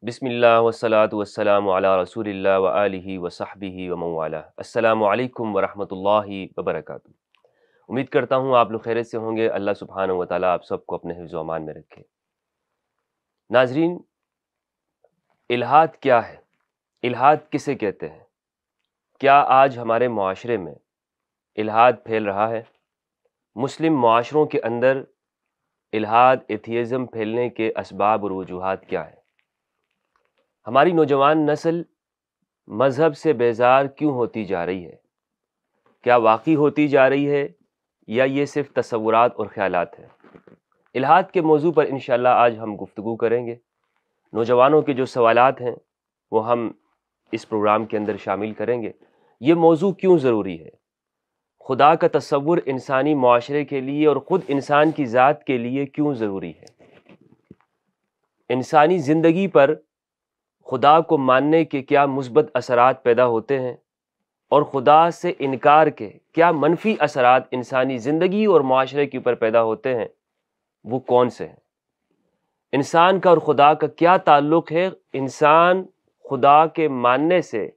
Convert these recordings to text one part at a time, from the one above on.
بسم اللہ والصلاة والسلام علی رسول اللہ وآلہ وصحبہ ومن والہ۔ السلام علیکم ورحمۃ اللہ وبرکاتہ۔ امید کرتا ہوں آپ لوگ خیریت سے ہوں گے۔ اللہ سبحانہ و تعالیٰ آپ سب کو اپنے حفظ و امان میں رکھے۔ ناظرین، الحاد کیا ہے؟ الحاد کسے کہتے ہیں؟ کیا آج ہمارے معاشرے میں الحاد پھیل رہا ہے؟ مسلم معاشروں کے اندر الحاد ایتھیزم پھیلنے کے اسباب اور وجوہات کیا ہیں؟ ہماری نوجوان نسل مذہب سے بیزار کیوں ہوتی جا رہی ہے؟ کیا واقعی ہوتی جا رہی ہے یا یہ صرف تصورات اور خیالات ہیں؟ الحاد کے موضوع پر انشاءاللہ آج ہم گفتگو کریں گے۔ نوجوانوں کے جو سوالات ہیں وہ ہم اس پروگرام کے اندر شامل کریں گے۔ یہ موضوع کیوں ضروری ہے؟ خدا کا تصور انسانی معاشرے کے لیے اور خود انسان کی ذات کے لیے کیوں ضروری ہے؟ انسانی زندگی پر خدا کو ماننے کے کیا مثبت اثرات پیدا ہوتے ہیں اور خدا سے انکار کے کیا منفی اثرات انسانی زندگی اور معاشرے کے اوپر پیدا ہوتے ہیں، وہ کون سے ہیں؟ انسان کا اور خدا کا کیا تعلق ہے؟ انسان خدا کے ماننے سے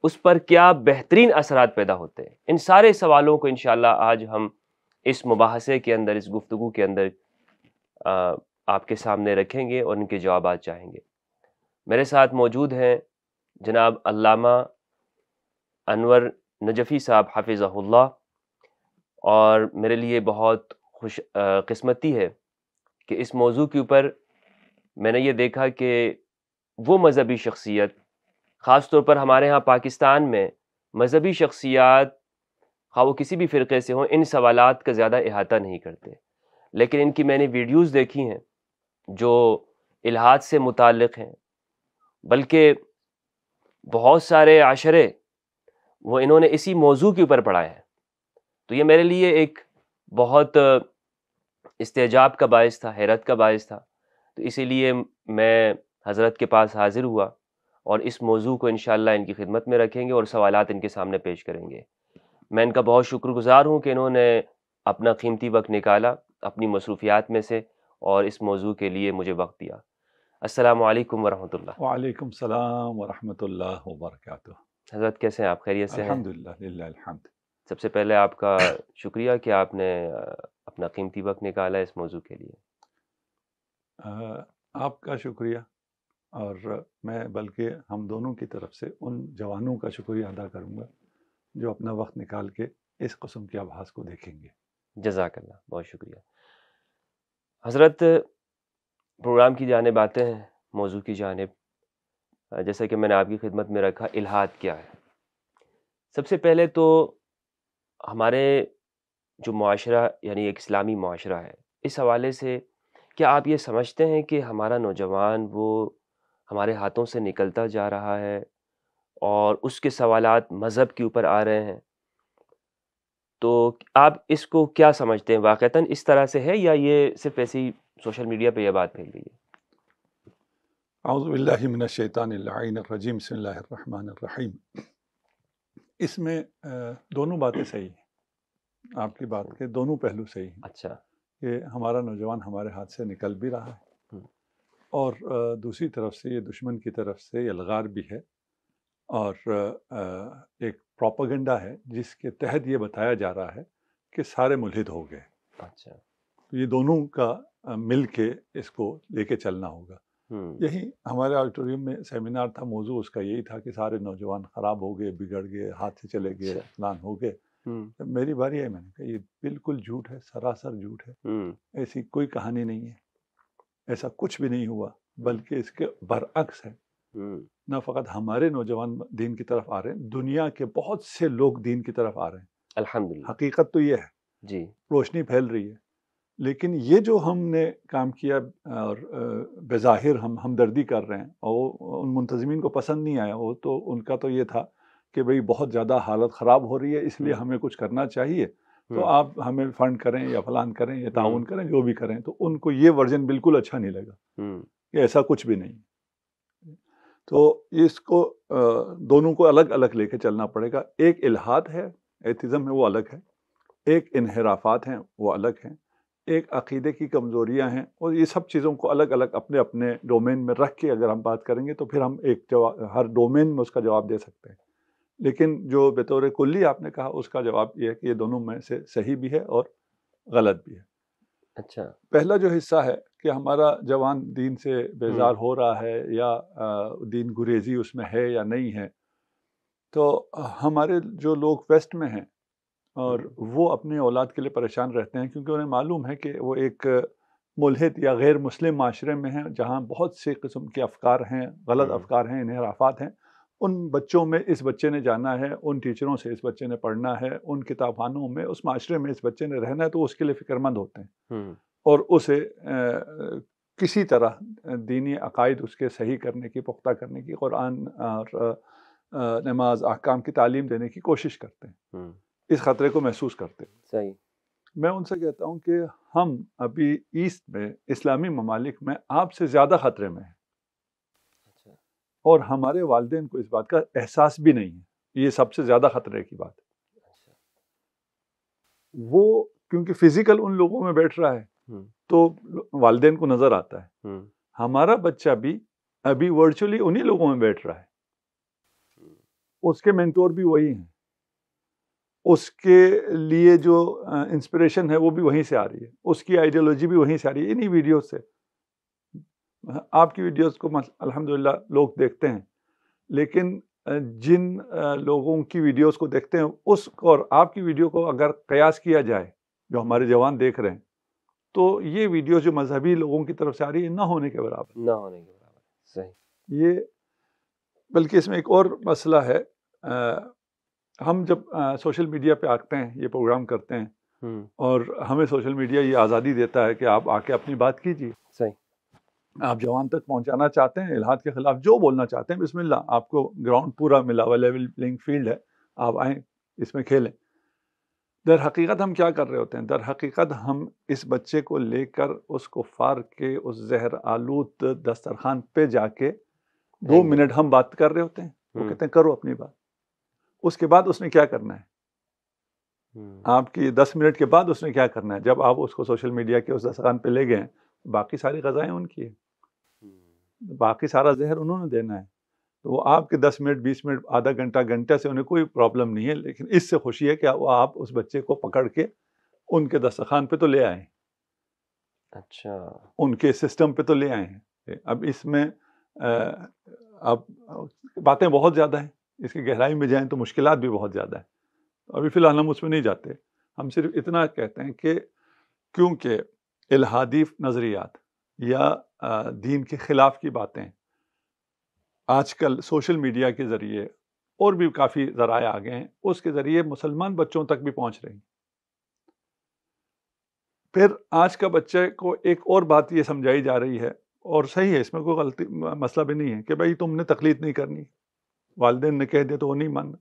اس پر کیا بہترین اثرات پیدا ہوتے ہیں؟ ان سارے سوالوں کو انشاءاللہ آج ہم اس مباحثے کے اندر، اس گفتگو کے اندر آپ کے سامنے رکھیں گے اور ان کے جوابات چاہیں گے۔ میرے ساتھ موجود ہیں جناب علامہ انور نجفی صاحب حفظہ اللہ، اور میرے لیے بہت خوش قسمتی ہے کہ اس موضوع کے اوپر میں نے یہ دیکھا کہ وہ مذہبی شخصیت، خاص طور پر ہمارے ہاں پاکستان میں مذہبی شخصیات خواہ وہ کسی بھی فرقے سے ہوں، ان سوالات کا زیادہ احاطہ نہیں کرتے، لیکن ان کی میں نے ویڈیوز دیکھی ہیں جو الحاد سے متعلق ہیں، بلکہ بہت سارے عشرے وہ انہوں نے اسی موضوع کے اوپر پڑھائے ہیں۔ تو یہ میرے لیے ایک بہت استعجاب کا باعث تھا، حیرت کا باعث تھا، تو اسی لیے میں حضرت کے پاس حاضر ہوا اور اس موضوع کو انشاءاللہ ان کی خدمت میں رکھیں گے اور سوالات ان کے سامنے پیش کریں گے۔ میں ان کا بہت شکر گزار ہوں کہ انہوں نے اپنا قیمتی وقت نکالا اپنی مصروفیات میں سے اور اس موضوع کے لیے مجھے وقت دیا۔ السلام علیکم ورحمۃ اللہ۔ وعلیکم السلام ورحمۃ اللہ وبرکاتہ۔ حضرت کیسے ہیں آپ؟ خیریت سے ہیں؟ الحمدللہ، للہ الحمد۔ سب سے پہلے آپ کا شکریہ کہ آپ نے اپنا قیمتی وقت نکالا اس موضوع کے لیے۔ آپ کا شکریہ، اور میں بلکہ ہم دونوں کی طرف سے ان جوانوں کا شکریہ ادا کروں گا جو اپنا وقت نکال کے اس قسم کے آبھاس کو دیکھیں گے۔ جزاک اللہ، بہت شکریہ۔ حضرت، پروگرام کی جانب آتے ہیں، موضوع کی جانب۔ جیسا کہ میں نے آپ کی خدمت میں رکھا، الحاد کیا ہے؟ سب سے پہلے تو ہمارے جو معاشرہ، یعنی ایک اسلامی معاشرہ ہے، اس حوالے سے کیا آپ یہ سمجھتے ہیں کہ ہمارا نوجوان وہ ہمارے ہاتھوں سے نکلتا جا رہا ہے اور اس کے سوالات مذہب کے اوپر آ رہے ہیں؟ تو آپ اس کو کیا سمجھتے ہیں؟ واقعتاً اس طرح سے ہے یا یہ صرف ایسی سوشل میڈیا پہ یہ بات پھیل رہی ہے؟ اعوذ باللہ من الشیطان اللعین الرجیم، بسم اللہ الرحمن الرحیم۔ اس میں دونوں باتیں صحیح ہیں، آپ کی بات کے دونوں پہلو صحیح ہیں اچھا۔ کہ ہمارا نوجوان ہمارے ہاتھ سے نکل بھی رہا ہے، اور دوسری طرف سے یہ دشمن کی طرف سے الغار بھی ہے، اور ایک پروپیگنڈا ہے جس کے تحت یہ بتایا جا رہا ہے کہ سارے ملحد ہو گئے۔ اچھا۔ تو یہ دونوں کا مل کے اس کو لے کے چلنا ہوگا۔ یہی ہمارے آڈیٹوریم میں سیمینار تھا، موضوع اس کا یہی تھا کہ سارے نوجوان خراب ہو گئے، بگڑ گئے، ہاتھ سے چلے گئے، فلان ہو گئے۔ جب میری باری ہے، میں نے کہا یہ بالکل جھوٹ ہے، سراسر جھوٹ ہے، ایسی کوئی کہانی نہیں ہے، ایسا کچھ بھی نہیں ہوا، بلکہ اس کے برعکس ہے۔ نہ فقط ہمارے نوجوان دین کی طرف آ رہے ہیں، دنیا کے بہت سے لوگ دین کی طرف آ رہے ہیں۔ الحمدللہ۔ حقیقت تو یہ ہے، جی۔ روشنی پھیل رہی ہے، لیکن یہ جو ہم نے کام کیا اور بظاہر ہم ہمدردی کر رہے ہیں، اور ان منتظمین کو پسند نہیں آیا، وہ تو ان کا تو یہ تھا کہ بھئی بہت زیادہ حالت خراب ہو رہی ہے، اس لیے ہمیں کچھ کرنا چاہیے، تو آپ ہمیں فنڈ کریں یا فلان کریں یا تعاون کریں، جو بھی کریں۔ تو ان کو یہ ورژن بالکل اچھا نہیں لگا کہ ایسا کچھ بھی نہیں۔ تو اس کو دونوں کو الگ الگ لے کے چلنا پڑے گا۔ ایک الحاد ہے، ایتھزم ہے، وہ الگ ہے، ایک انحرافات ہیں، وہ الگ ہیں، ایک عقیدے کی کمزوریاں ہیں، اور یہ سب چیزوں کو الگ الگ اپنے اپنے ڈومین میں رکھ کے اگر ہم بات کریں گے تو پھر ہم ایک ہر ڈومین میں اس کا جواب دے سکتے ہیں. لیکن جو بطور کلی آپ نے کہا اس کا جواب یہ ہے کہ یہ دونوں میں سے صحیح بھی ہے اور غلط بھی ہے. اچھا. پہلا جو حصہ ہے کہ ہمارا جوان دین سے بیزار ہو رہا ہے یا دین گریزی اس میں ہے یا نہیں ہے، تو ہمارے جو لوگ ویسٹ میں ہیں اور وہ اپنے اولاد کے لیے پریشان رہتے ہیں، کیونکہ انہیں معلوم ہے کہ وہ ایک ملحد یا غیر مسلم معاشرے میں ہیں جہاں بہت سے قسم کے افکار ہیں، غلط افکار ہیں، انحرافات ہیں. ان بچوں میں اس بچے نے جانا ہے، ان ٹیچروں سے اس بچے نے پڑھنا ہے، ان کتاب خانوں میں اس معاشرے میں اس بچے نے رہنا ہے، تو اس کے لیے فکر مند ہوتے ہیں اور اسے کسی طرح دینی عقائد اس کے صحیح کرنے کی، پختہ کرنے کی، قرآن اور نماز احکام کی تعلیم دینے کی کوشش کرتے ہیں. اس خطرے کو محسوس کرتے ہیں. صحیح. میں ان سے کہتا ہوں کہ ہم ابھی ایسٹ میں، اسلامی ممالک میں آپ سے زیادہ خطرے میں ہیں، اور ہمارے والدین کو اس بات کا احساس بھی نہیں ہے. یہ سب سے زیادہ خطرے کی بات ہے. وہ کیونکہ فزیکل ان لوگوں میں بیٹھ رہا ہے تو والدین کو نظر آتا ہے. ہمارا بچہ بھی ابھی ورچولی انہی لوگوں میں بیٹھ رہا ہے. اس کے مینٹور بھی وہی ہیں، اس کے لیے جو انسپریشن ہے وہ بھی وہیں سے آ رہی ہے، اس کی آئیڈیالوجی بھی وہیں سے آ رہی ہے، انہی ویڈیوز سے. آپ کی ویڈیوز کو الحمدللہ لوگ دیکھتے ہیں، لیکن جن لوگوں کی ویڈیوز کو دیکھتے ہیں اس اور آپ کی ویڈیو کو اگر قیاس کیا جائے جو ہمارے جوان دیکھ رہے ہیں، تو یہ ویڈیوز جو مذہبی لوگوں کی طرف سے آ رہی ہے نہ ہونے کے برابر. صحیح. یہ بلکہ اس میں ایک اور مسئلہ ہے. ہم جب سوشل میڈیا پہ آتے ہیں، یہ پروگرام کرتے ہیں، اور ہمیں سوشل میڈیا یہ آزادی دیتا ہے کہ آپ آ کے اپنی بات کیجیے. صحیح. آپ جوان تک پہنچانا چاہتے ہیں، الحاد کے خلاف جو بولنا چاہتے ہیں، بسم اللہ، آپ کو گراؤنڈ پورا ملا ہوا لیول پلینگ فیلڈ ہے، آپ آئیں اس میں کھیلیں. در حقیقت ہم کیا کر رہے ہوتے ہیں؟ در حقیقت ہم اس بچے کو لے کر اس کفار کے اس زہر آلود دسترخوان پہ جا کے 2 منٹ ہم بات کر رہے ہوتے ہیں. وہ کہتے ہیں کرو اپنی بات. اس کے بعد اس نے کیا کرنا ہے؟ آپ کی 10 منٹ کے بعد اس نے کیا کرنا ہے؟ جب آپ اس کو سوشل میڈیا کے اس دسترخوان پہ لے گئے ہیں، باقی ساری غذائیں ان کی ہیں، باقی سارا زہر انہوں نے دینا ہے. تو وہ آپ کے 10 منٹ 20 منٹ آدھا گھنٹہ گھنٹہ سے انہیں کوئی پرابلم نہیں ہے، لیکن اس سے خوشی ہے کہ آپ اس بچے کو پکڑ کے ان کے دسترخوان پہ تو لے آئیں. اچھا. ان کے سسٹم پہ تو لے آئے ہیں. اب اس میں اب باتیں بہت زیادہ ہیں، اس کی گہرائی میں جائیں تو مشکلات بھی بہت زیادہ ہیں. ابھی فی الحال ہم اس میں نہیں جاتے. ہم صرف اتنا کہتے ہیں کہ کیونکہ الحادی نظریات یا دین کے خلاف کی باتیں آج کل سوشل میڈیا کے ذریعے اور بھی کافی ذرائع آ گئے ہیں، اس کے ذریعے مسلمان بچوں تک بھی پہنچ رہی ہیں. پھر آج کا بچے کو ایک اور بات یہ سمجھائی جا رہی ہے، اور صحیح ہے، اس میں کوئی غلطی مسئلہ بھی نہیں ہے، کہ بھائی تم نے تقلید نہیں کرنی، والدین نے کہہ دیا تو وہ نہیں ماننا.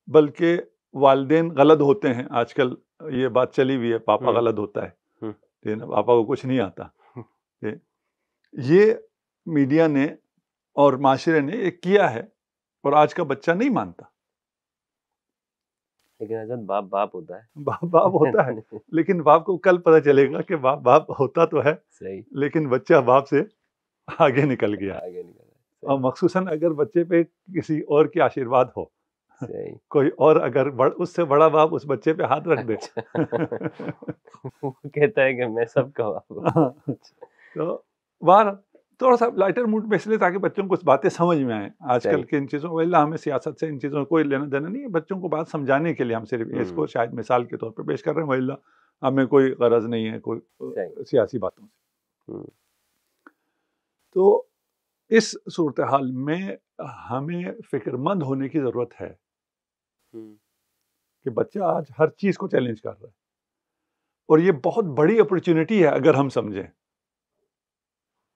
بلکہ والدین غلط ہوتے ہیں. آج کل یہ بات چلی ہوئی ہے، پاپا غلط ہوتا ہے، پاپا کو کچھ نہیں آتا. یہ میڈیا نے اور معاشرے نے یہ کیا ہے، اور آج کا بچہ نہیں مانتا. لیکن حضرت باپ باپ ہوتا ہے. باپ ہوتا ہے، لیکن باپ کو کل پتہ چلے گا کہ باپ ہوتا تو ہے، صحیح، لیکن بچہ باپ سے آگے نکل گیا. اور مخصوصاً اگر بچے پہ کسی اور کی آشیرواد ہو، کوئی اور اگر اس سے بڑا باپ اس بچے پہ ہاتھ رکھ دے، وہ کہتا ہے کہ میں سب کا باپ. تو باہر تھوڑا سا لائٹر موڈ میں، اس لیے تاکہ بچوں کو اس باتیں سمجھ میں آئیں. آج کل کے ان چیزوں کو، اللہ ہمیں سیاست سے ان چیزوں کو کوئی لینا دینا نہیں ہے، بچوں کو بات سمجھانے کے لیے ہم صرف اس کو شاید مثال کے طور پہ پیش کر رہے ہیں. اللہ ہمیں کوئی غرض نہیں ہے کوئی سیاسی باتوں سے. تو اس صورتحال میں ہمیں فکر مند ہونے کی ضرورت ہے کہ بچہ آج ہر چیز کو چیلنج کر رہا ہے، اور یہ بہت بڑی اپرچونٹی ہے اگر ہم سمجھیں.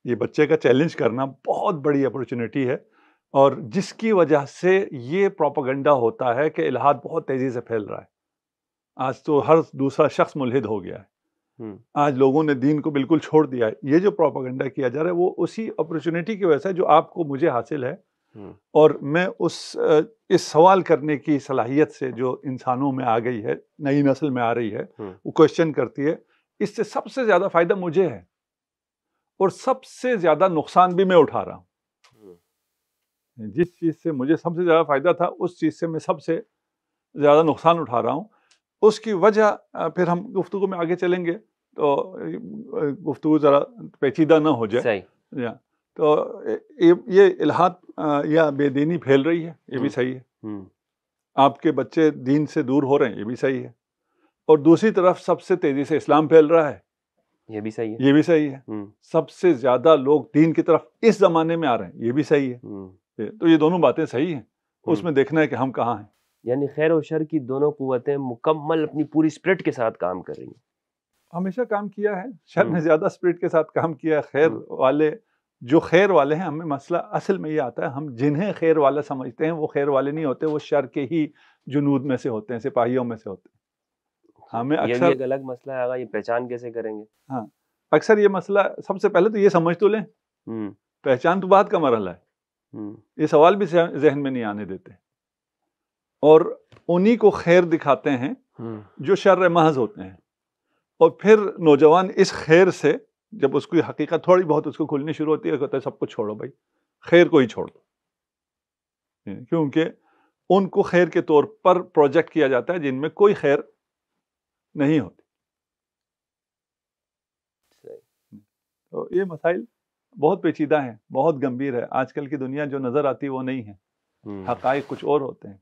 یہ بچے کا چیلنج کرنا بہت بڑی اپرچونٹی ہے، اور جس کی وجہ سے یہ پروپیگنڈا ہوتا ہے کہ الحاد بہت تیزی سے پھیل رہا ہے. آج تو ہر دوسرا شخص ملحد ہو گیا ہے. آج لوگوں نے دین کو بالکل چھوڑ دیا ہے. یہ جو پروپیگنڈا کیا جا رہا ہے وہ اسی اپرچونٹی کی وجہ سے جو آپ کو مجھے حاصل ہے، اور میں اس سوال کرنے کی صلاحیت سے جو انسانوں میں آ گئی ہے، نئی نسل میں آ رہی ہے، وہ کوشچن کرتی ہے اس سے سب سے زیادہ فائدہ مجھے ہے اور سب سے زیادہ نقصان بھی میں اٹھا رہا ہوں. جس چیز سے مجھے سب سے زیادہ فائدہ تھا اس چیز سے میں سب سے زیادہ نقصان اٹھا رہا ہوں. اس کی وجہ پھر ہم گفتگو میں آگے چلیں گے تو گفتگو ذرا پیچیدہ نہ ہو جائے. تو یہ الحاد یا بے دینی پھیل رہی ہے، یہ بھی صحیح ہے. آپ کے بچے دین سے دور ہو رہے ہیں، یہ بھی صحیح ہے. اور دوسری طرف سب سے تیزی سے اسلام پھیل رہا ہے، یہ بھی صحیح ہے. یہ بھی صحیح ہے. سب سے زیادہ لوگ دین کی طرف اس زمانے میں آ رہے ہیں، یہ بھی صحیح ہے. تو یہ دونوں باتیں صحیح ہیں. اس میں دیکھنا ہے کہ ہم کہاں ہیں. یعنی خیر و شر کی دونوں قوتیں مکمل اپنی پوری اسپرٹ کے ساتھ کام کر رہی ہیں. ہمیشہ کام کیا ہے. شر نے زیادہ اسپرٹ کے ساتھ کام کیا ہے. خیر والے جو خیر والے ہیں، ہمیں مسئلہ اصل میں یہ آتا ہے، ہم جنہیں خیر والا سمجھتے ہیں وہ خیر والے نہیں ہوتے، وہ شر کے ہی جنود میں سے ہوتے ہیں، سپاہیوں میں سے ہوتے ہیں. ہمیں یہ اکثر ایک الگ مسئلہ ہے آگا، یہ پہچان کیسے کریں گے؟ ہاں، اکثر یہ مسئلہ سب سے پہلے تو یہ سمجھ تو لیں، پہچان تو بعد کا مرحلہ ہے. یہ سوال بھی ذہن میں نہیں آنے دیتے، اور انہی کو خیر دکھاتے ہیں جو شر محض ہوتے ہیں. اور پھر نوجوان اس خیر سے جب اس کی حقیقت تھوڑی بہت اس کو کھلنی شروع ہوتی ہے، کہتا ہے سب کچھ چھوڑو بھائی، خیر کو ہی چھوڑ دو. کیونکہ ان کو خیر کے طور پر پروجیکٹ کیا جاتا ہے جن میں کوئی خیر نہیں ہوتی. تو یہ مسائل بہت پیچیدہ ہیں، بہت گمبھیر ہے. آج کل کی دنیا جو نظر آتی وہ نہیں ہے، حقائق کچھ اور ہوتے ہیں.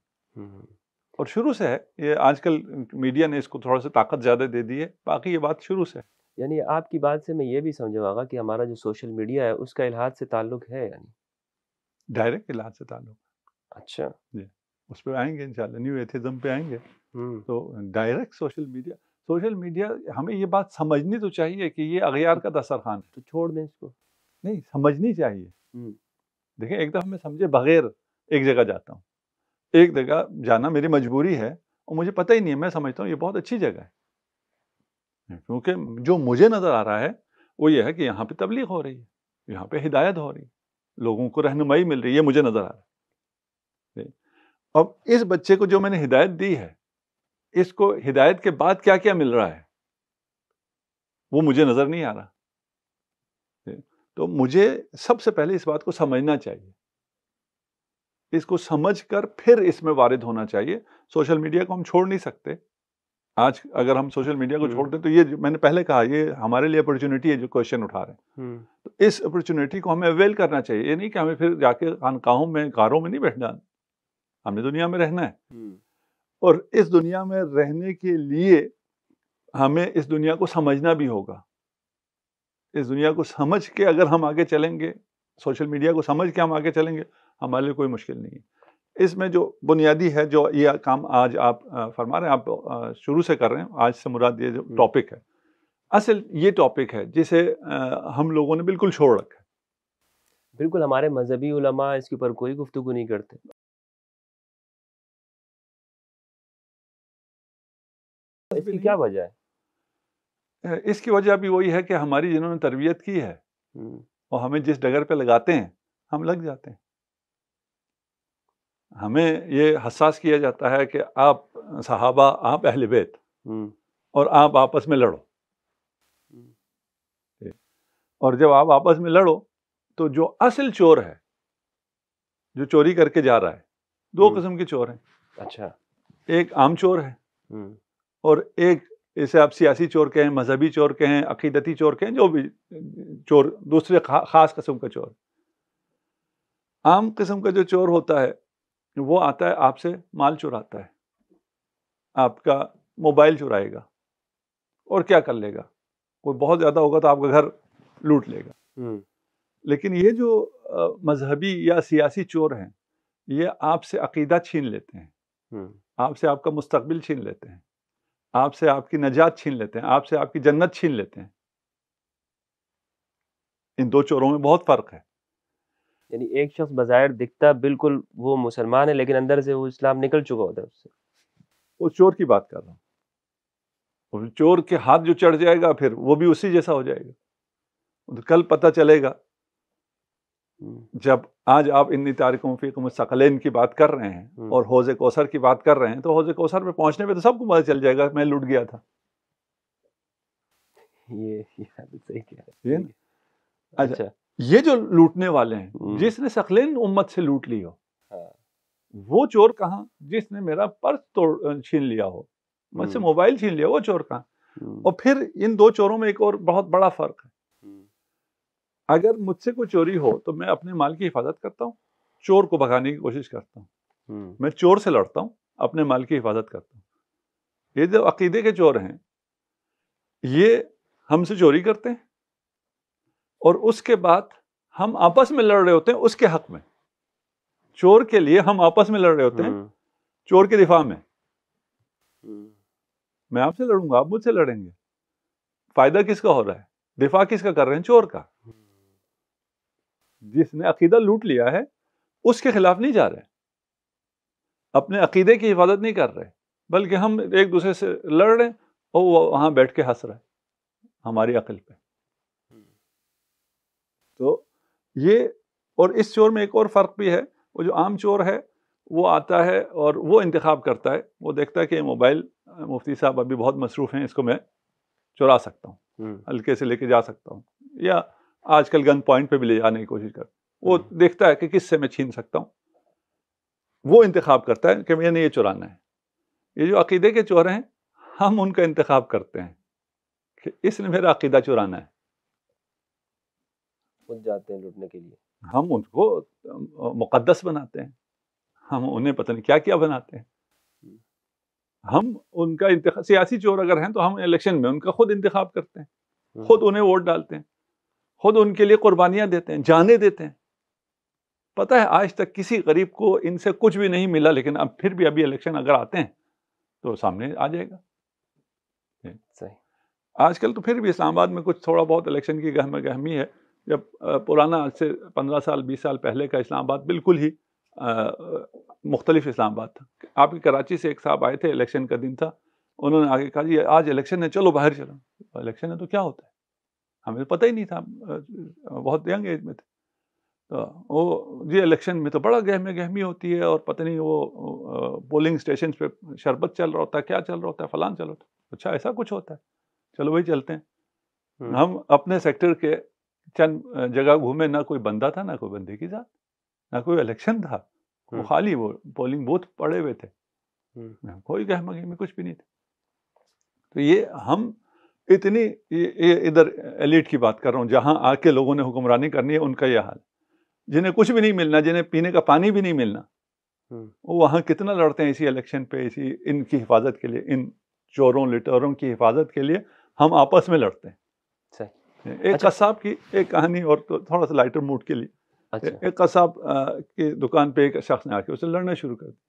اور شروع سے ہے یہ، آج کل میڈیا نے اس کو تھوڑا سا طاقت زیادہ دے دی ہے، باقی یہ بات شروع سے ہے. یعنی آپ کی بات سے میں یہ بھی سمجھا ہوگا کہ ہمارا جو سوشل میڈیا ہے اس کا الحاد سے تعلق ہے، یعنی ڈائریکٹ الحاد سے تعلق. اچھا جی، اس پہ آئیں گے انشاءاللہ، نیو ایتھزم پہ آئیں گے. تو ڈائریکٹ سوشل میڈیا ہمیں یہ بات سمجھنی تو چاہیے کہ یہ اغیار کا دسترخوان ہے. تو چھوڑ دیں اس کو. نہیں، سمجھنی چاہیے. دیکھیں، ایک دفعہ میں سمجھے بغیر ایک جگہ جاتا ہوں، ایک جگہ جانا میری مجبوری ہے اور مجھے پتہ ہی نہیں ہے، میں سمجھتا ہوں یہ بہت اچھی جگہ ہے، کیونکہ جو مجھے نظر آ رہا ہے وہ یہ ہے کہ یہاں پہ تبلیغ ہو رہی ہے، یہاں پہ ہدایت ہو رہی ہے، لوگوں کو رہنمائی مل رہی ہے، یہ مجھے نظر آ رہا ہے. اب اس بچے کو جو میں نے ہدایت دی ہے، اس کو ہدایت کے بعد کیا کیا مل رہا ہے وہ مجھے نظر نہیں آ رہا. تو مجھے سب سے پہلے اس بات کو سمجھنا چاہیے، اس کو سمجھ کر پھر اس میں وارد ہونا چاہیے. سوشل میڈیا کو ہم چھوڑ نہیں سکتے. آج اگر ہم سوشل میڈیا کو چھوڑ دیں تو یہ میں نے پہلے کہا، یہ ہمارے لیے اپرچونٹی ہے جو کوشچن اٹھا رہے ہیں. تو اس اپرچونٹی کو ہمیں اویل کرنا چاہیے. یہ نہیں کہ ہمیں پھر جا کے خانقاہوں میں، غاروں میں نہیں بیٹھنا، ہم نے دنیا میں رہنا ہے. اور اس دنیا میں رہنے کے لیے ہمیں اس دنیا کو سمجھنا بھی ہوگا. اس دنیا کو سمجھ کے اگر ہم آگے چلیں گے، سوشل میڈیا کو سمجھ کے ہم آگے چلیں گے، ہمارے لیے کوئی مشکل نہیں ہے. اس میں جو بنیادی ہے، جو یہ کام آج آپ فرما رہے ہیں، آپ شروع سے کر رہے ہیں، آج سے مراد یہ جو ٹاپک ہے، اصل یہ ٹاپک ہے جسے ہم لوگوں نے بالکل چھوڑ رکھا ہے. بالکل، ہمارے مذہبی علماء اس کے اوپر کوئی گفتگو نہیں کرتے. اس کی کیا وجہ ہے؟ اس کی وجہ بھی وہی ہے کہ ہماری جنہوں نے تربیت کی ہے اور ہمیں جس ڈگر پہ لگاتے ہیں ہم لگ جاتے ہیں. ہمیں یہ حساس کیا جاتا ہے کہ آپ صحابہ، آپ اہل بیت، اور آپ آپس میں لڑو. اور جب آپ آپس میں لڑو تو جو اصل چور ہے، جو چوری کر کے جا رہا ہے، دو قسم کے چور ہیں. اچھا، ایک عام چور ہے اور ایک اسے آپ سیاسی چور کہیں، مذہبی چور کہیں، عقیدتی چور کہیں، جو بھی چور، دوسرے خاص قسم کا چور. عام قسم کا جو چور ہوتا ہے وہ آتا ہے، آپ سے مال چراتا ہے، آپ کا موبائل چرائے گا اور کیا کر لے گا، کوئی بہت زیادہ ہوگا تو آپ کا گھر لوٹ لے گا. لیکن یہ جو مذہبی یا سیاسی چور ہیں، یہ آپ سے عقیدہ چھین لیتے ہیں، آپ سے آپ کا مستقبل چھین لیتے ہیں، آپ سے آپ کی نجات چھین لیتے ہیں، آپ سے آپ کی جنت چھین لیتے ہیں. ان دو چوروں میں بہت فرق ہے. یعنی ایک شخص بظاہر دکھتا بالکل وہ مسلمان ہے، لیکن اندر سے وہ اسلام نکل چکا ہوتا ہے اس سے. اس چور کی بات کر رہا ہوں. اور چور کے ہاتھ جو چڑھ جائے گا پھر وہ بھی اسی جیسا ہو جائے گا. کل پتہ چلے گا، جب آج آپ انی تارکم فیکم الثقلین کی بات کر رہے ہیں اور حوض کوثر کی بات کر رہے ہیں، تو حوض کوثر پہ پہنچنے پہ تو سب کو پتہ چل جائے گا میں لٹ گیا تھا. یہ صحیح کہہ رہے یہ ہیں. اچھا یہ جو لوٹنے والے ہیں جس نے ثقلین امت سے لوٹ لی ہو, وہ چور کہاں؟ جس نے میرا پرس چھین لیا ہو, مجھ سے موبائل چھین لیا, وہ چور کہاں؟ اور پھر ان دو چوروں میں ایک اور بہت بڑا فرق ہے. اگر مجھ سے کوئی چوری ہو تو میں اپنے مال کی حفاظت کرتا ہوں, چور کو بھگانے کی کوشش کرتا ہوں. میں چور سے لڑتا ہوں, اپنے مال کی حفاظت کرتا ہوں. یہ جو عقیدے کے چور ہیں یہ ہم سے چوری کرتے ہیں اور اس کے بعد ہم آپس میں لڑ رہے ہوتے ہیں اس کے حق میں. چور کے لیے ہم آپس میں لڑ رہے ہوتے ہیں چور کے دفاع میں. میں آپ سے لڑوں گا, آپ مجھ سے لڑیں گے. فائدہ کس کا ہو رہا ہے؟ دفاع کس کا کر رہے ہیں؟ چور کا. جس نے عقیدہ لوٹ لیا ہے اس کے خلاف نہیں جا رہے, اپنے عقیدے کی حفاظت نہیں کر رہے, بلکہ ہم ایک دوسرے سے لڑ رہے ہیں اور وہ وہاں بیٹھ کے ہنس رہے ہماری عقل پہ. تو یہ, اور اس چور میں ایک اور فرق بھی ہے. وہ جو عام چور ہے وہ آتا ہے اور وہ انتخاب کرتا ہے, وہ دیکھتا ہے کہ موبائل مفتی صاحب ابھی بہت مصروف ہیں, اس کو میں چرا سکتا ہوں, ہلکے سے لے کے جا سکتا ہوں, یا آج کل گن پوائنٹ پہ بھی لے جانے کی کوشش کرتا. وہ دیکھتا ہے کہ کس سے میں چھین سکتا ہوں, وہ انتخاب کرتا ہے کہ میں نے یہ چرانا ہے. یہ جو عقیدے کے چور ہیں ہم ان کا انتخاب کرتے ہیں کہ اس نے میرا عقیدہ چرانا ہے, خود جاتے ہیں لوٹنے کے لیے. ہم ان کو مقدس بناتے ہیں, ہم انہیں پتہ نہیں کیا کیا بناتے ہیں. ہم ان کا انتخاب, سیاسی چور اگر ہیں تو ہم الیکشن میں ان کا خود انتخاب کرتے ہیں, خود انہیں ووٹ ڈالتے ہیں, خود ان کے لیے قربانیاں دیتے ہیں, جانیں دیتے ہیں. پتہ ہے آج تک کسی غریب کو ان سے کچھ بھی نہیں ملا, لیکن اب پھر بھی ابھی الیکشن اگر آتے ہیں تو سامنے آ جائے گا. صحیح. آج کل تو پھر بھی اسلام آباد میں کچھ تھوڑا بہت الیکشن کی گہمی ہے. جب پرانا آج سے 15 سال 20 سال پہلے کا اسلام آباد بالکل ہی مختلف اسلام آباد تھا. آپ کی کراچی سے ایک صاحب آئے تھے, الیکشن کا دن تھا, انہوں نے آگے کہا جی آج الیکشن ہے, چلو باہر چلو. الیکشن ہے تو کیا ہوتا ہے, ہمیں پتہ ہی نہیں تھا, بہت ینگ ایج میں تھے. تو وہ جی الیکشن میں تو بڑا گہمی ہوتی ہے, اور پتہ نہیں وہ پولنگ اسٹیشنز پہ شربت چل رہا ہوتا ہے, کیا چل رہا ہوتا ہے, فلان چل رہا ہوتا ہے. اچھا ایسا کچھ ہوتا ہے, چلو وہی چلتے ہیں. ہم اپنے سیکٹر کے چند جگہ گھومے, نہ کوئی بندہ تھا, نہ کوئی بندے کی ذات, نہ کوئی الیکشن تھا, وہ خالی وہ پولنگ بوتھ پڑے ہوئے تھے, کوئی گہمی کچھ بھی نہیں تھا. تو یہ ہم اتنی ادھر ایلیٹ کی بات کر رہا ہوں جہاں آ کے لوگوں نے حکمرانی کرنی ہے, ان کا یہ حال, جنہیں کچھ بھی نہیں ملنا, جنہیں پینے کا پانی بھی نہیں ملنا, وہ وہاں کتنا لڑتے ہیں اسی الیکشن پہ, اسی ان کی حفاظت کے لیے, ان چوروں لٹوروں کی حفاظت کے لیے ہم آپس میں لڑتے ہیں. ایک قصاب کی ایک کہانی, اور تھوڑا سا لائٹر موڈ کے لیے. ایک قصاب کی دکان پہ ایک شخص نے آ کے اسے لڑنا شروع کر دیا.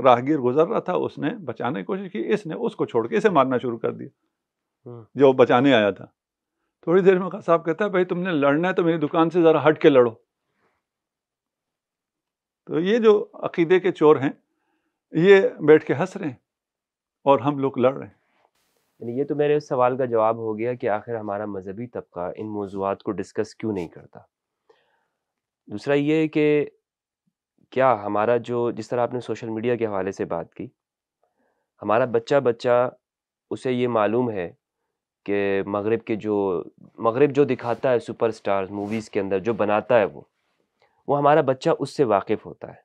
راہگیر گزر رہا تھا, اس نے بچانے کی کوشش کی, اس نے اس کو چھوڑ کے اسے مارنا شروع کر دیا جو بچانے آیا تھا. تھوڑی دیر میں قصاب کہتا ہے بھائی تم نے لڑنا ہے تو میری دکان سے ذرا ہٹ کے لڑو. تو یہ جو عقیدے کے چور ہیں یہ بیٹھ کے ہنس رہے ہیں اور ہم لوگ لڑ رہے ہیں. یعنی یہ تو میرے اس سوال کا جواب ہو گیا کہ آخر ہمارا مذہبی طبقہ ان موضوعات کو ڈسکس کیوں نہیں کرتا. دوسرا یہ کہ کیا ہمارا جو, جس طرح آپ نے سوشل میڈیا کے حوالے سے بات کی, ہمارا بچہ اسے یہ معلوم ہے کہ مغرب جو دکھاتا ہے سپر سٹارز موویز کے اندر جو بناتا ہے وہ ہمارا بچہ اس سے واقف ہوتا ہے.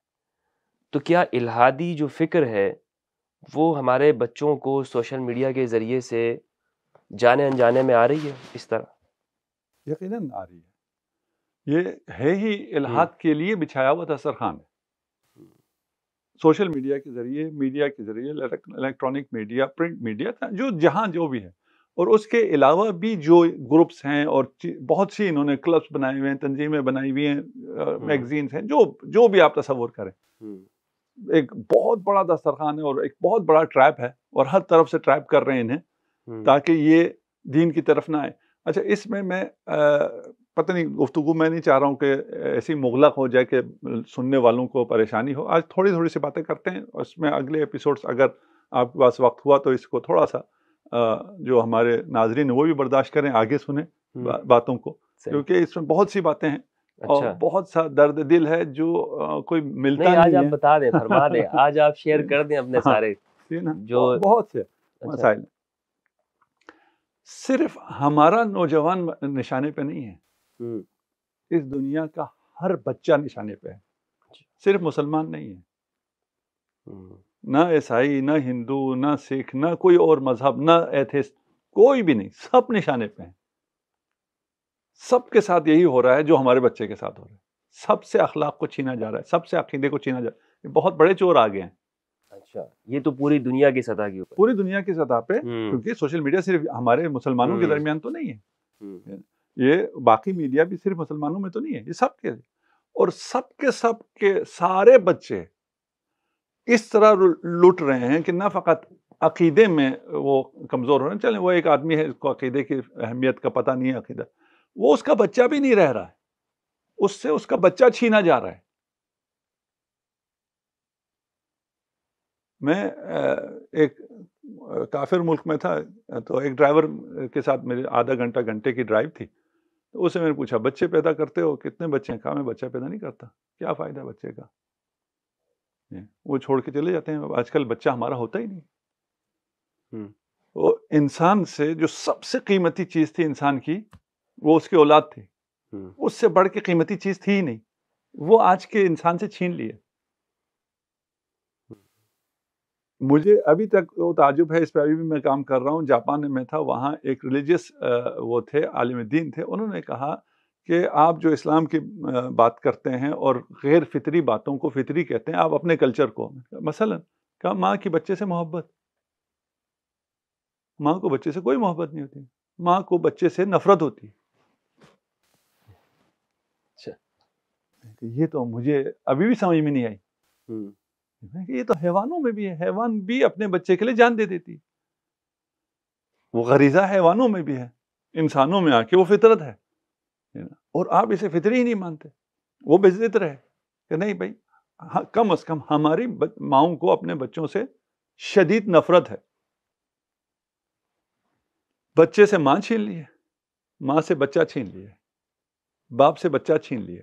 تو کیا الہادی جو فکر ہے وہ ہمارے بچوں کو سوشل میڈیا کے ذریعے سے جانے انجانے میں آ رہی ہے اس طرح؟ یقیناً آ رہی ہے. یہ ہے ہی الہاد کے لیے بچھایا ہوا دسترخوان ہے. سوشل میڈیا کے ذریعے الیکٹرانک میڈیا, پرنٹ میڈیا, جو جہاں جو بھی ہے, اور اس کے علاوہ بھی جو گروپس ہیں اور بہت سی انہوں نے کلبس بنائے ہوئے ہیں, تنظیمیں بنائی ہوئی ہیں, میگزینس ہیں, جو بھی آپ تصور کریں, ایک بہت بڑا دسترخوان ہے اور ایک بہت بڑا ٹریپ ہے, اور ہر طرف سے ٹریپ کر رہے ہیں انہیں تاکہ یہ دین کی طرف نہ آئے. اچھا اس میں پتہ نہیں, گفتگو میں نہیں چاہ رہا ہوں کہ ایسی مغلق ہو جائے کہ سننے والوں کو پریشانی ہو. آج تھوڑی سی باتیں کرتے ہیں, اس میں اگلے ایپیسوڈز اگر آپ کے پاس وقت ہوا تو اس کو تھوڑا سا جو ہمارے ناظرین وہ بھی برداشت کریں, آگے سنیں باتوں کو, کیونکہ اس میں بہت سی باتیں ہیں اور بہت سا درد دل ہے جو کوئی ملتا نہیں ہے. آج آپ بتا دیں, فرما دیں, آج آپ شیئر کر دیں اپنے سارے جو بہت سے مسائل. صرف ہمارا نوجوان نشانے پہ نہیں ہے، اس دنیا کا ہر بچہ نشانے پہ ہے، صرف مسلمان نہیں ہے، نہ عیسائی، نہ ہندو، نہ سکھ، نہ کوئی اور مذہب، نہ ایتھسٹ، کوئی بھی نہیں، سب نشانے پہ ہیں۔ سب کے ساتھ یہی ہو رہا ہے جو ہمارے بچے کے ساتھ ہو رہا ہے، سب سے اخلاق کو چھینا جا رہا ہے، سب سے عقیدے کو چھینا جا رہا ہے، بہت بڑے چور آ گئے ہیں۔ اچھا، یہ تو پوری دنیا کی سطح کے اوپر، پوری دنیا کی سطح پہ، کیونکہ سوشل میڈیا صرف ہمارے مسلمانوں کے درمیان تو نہیں ہے، یہ باقی میڈیا بھی صرف مسلمانوں میں تو نہیں ہے، یہ سب کے، اور سب کے سارے بچے اس طرح لٹ رہے ہیں کہ نہ فقط عقیدے میں وہ کمزور ہو رہے ہیں، چلیں وہ ایک آدمی ہے اس کو عقیدے کی اہمیت کا پتہ نہیں ہے، عقیدہ وہ اس کا بچہ بھی نہیں رہ رہا ہے، اس سے اس کا بچہ چھینا جا رہا ہے۔ میں ایک کافر ملک میں تھا، تو ایک ڈرائیور کے ساتھ میرے آدھا گھنٹے کی ڈرائیو تھی، تو اسے میں نے پوچھا بچے پیدا کرتے ہو؟ کتنے بچے ہیں؟ کہا میں بچہ پیدا نہیں کرتا۔ کیا فائدہ بچے کا، وہ چھوڑ کے چلے جاتے ہیں، آج کل بچہ ہمارا ہوتا ہی نہیں۔ وہ انسان سے جو سب سے قیمتی چیز تھی انسان کی، وہ اس کی اولاد تھی، اس سے بڑھ کے قیمتی چیز تھی ہی نہیں، وہ آج کے انسان سے چھین لیے۔ مجھے ابھی تک وہ تعجب ہے، اس پہ ابھی بھی میں کام کر رہا ہوں، جاپان میں تھا، وہاں ایک ریلیجیس وہ تھے، عالم دین تھے، انہوں نے کہا کہ آپ جو اسلام کی بات کرتے ہیں اور غیر فطری باتوں کو فطری کہتے ہیں، آپ اپنے کلچر کو، مثلا کہا ماں کی بچے سے محبت، ماں کو بچے سے کوئی محبت نہیں ہوتی، ماں کو بچے سے نفرت ہوتی۔ یہ تو مجھے ابھی بھی سمجھ میں نہیں آئی، یہ تو حیوانوں میں بھی ہے، حیوان بھی اپنے بچے کے لیے جان دے دیتی، وہ غریزہ حیوانوں میں بھی ہے، انسانوں میں آ کے وہ فطرت ہے، اور آپ اسے فطری ہی نہیں مانتے، وہ بے ضد رہے کہ نہیں بھائی، کم از کم ہماری ماؤں کو اپنے بچوں سے شدید نفرت ہے۔ بچے سے ماں چھین لی ہے، ماں سے بچہ چھین لیا، باپ سے بچہ چھین لیا،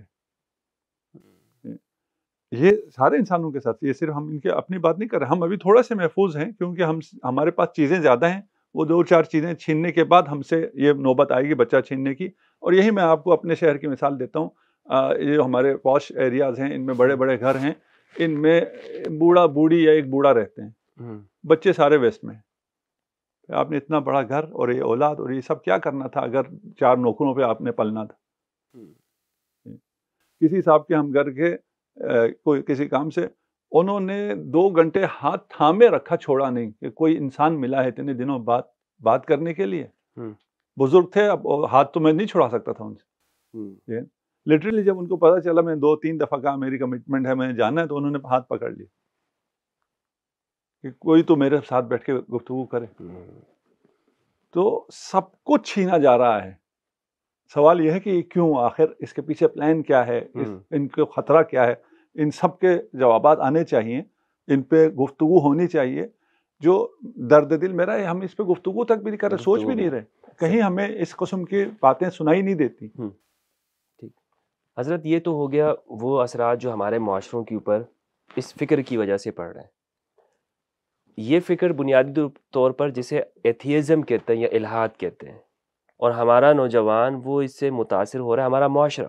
یہ سارے انسانوں کے ساتھ، یہ صرف ہم ان کے اپنی بات نہیں کر رہے، ہم ابھی تھوڑا سے محفوظ ہیں کیونکہ ہمارے پاس چیزیں زیادہ ہیں، وہ 2-4 چیزیں چھیننے کے بعد ہم سے یہ نوبت آئے گی بچہ چھیننے کی۔ اور یہی میں آپ کو اپنے شہر کی مثال دیتا ہوں، یہ ہمارے پوش ایریاز ہیں، ان میں بڑے بڑے گھر ہیں، ان میں بوڑھا بوڑھی یا ایک بوڑھا رہتے ہیں، بچے سارے ویسٹ میں۔ آپ نے اتنا بڑا گھر اور یہ اولاد اور یہ سب کیا کرنا تھا اگر 4 نوکروں پہ آپ نے پلنا تھا؟ کسی صاحب کے ہم گھر کے کوئی کسی کام سے، انہوں نے 2 گھنٹے ہاتھ تھامے رکھا، چھوڑا نہیں کہ کوئی انسان ملا ہے اتنے دنوں بعد بات کرنے کے لیے۔ بزرگ تھے، اب ہاتھ تو میں نہیں چھوڑا سکتا تھا ان سے، لٹرلی جب ان کو پتا چلا میں 2-3 دفعہ کہا میری کمٹمنٹ ہے، میں جانا ہے، تو انہوں نے ہاتھ پکڑ لیا کہ کوئی تو میرے ساتھ بیٹھ کے گفتگو کرے۔ تو سب کچھ چھینا جا رہا ہے۔ سوال یہ ہے کہ کیوں، آخر اس کے پیچھے پلان کیا ہے، ان کو خطرہ کیا ہے؟ ان سب کے جوابات آنے چاہیے، ان پہ گفتگو ہونی چاہیے۔ جو درد دل میرا ہے، ہم اس پہ گفتگو تک بھی نہیں کر رہے، سوچ بھی نہیں رہے، کہیں ہمیں اس قسم کی باتیں سنائی نہیں دیتی۔ ٹھیک حضرت، یہ تو ہو گیا وہ اثرات جو ہمارے معاشروں کے اوپر اس فکر کی وجہ سے پڑ رہے ہیں۔ یہ فکر بنیادی طور پر جسے ایتھیزم کہتے ہیں یا الحاد کہتے ہیں، اور ہمارا نوجوان وہ اس سے متاثر ہو رہا ہے، ہمارا معاشرہ